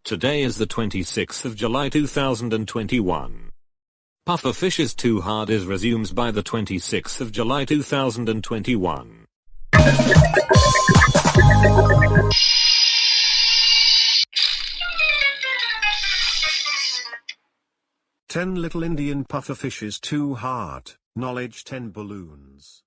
Today is the 26th of July 2021. Pufferfishes Too Hard is resumes by the 26th of July 2021. 10 little Indian pufferfishes too hard. Knowledge 10 balloons.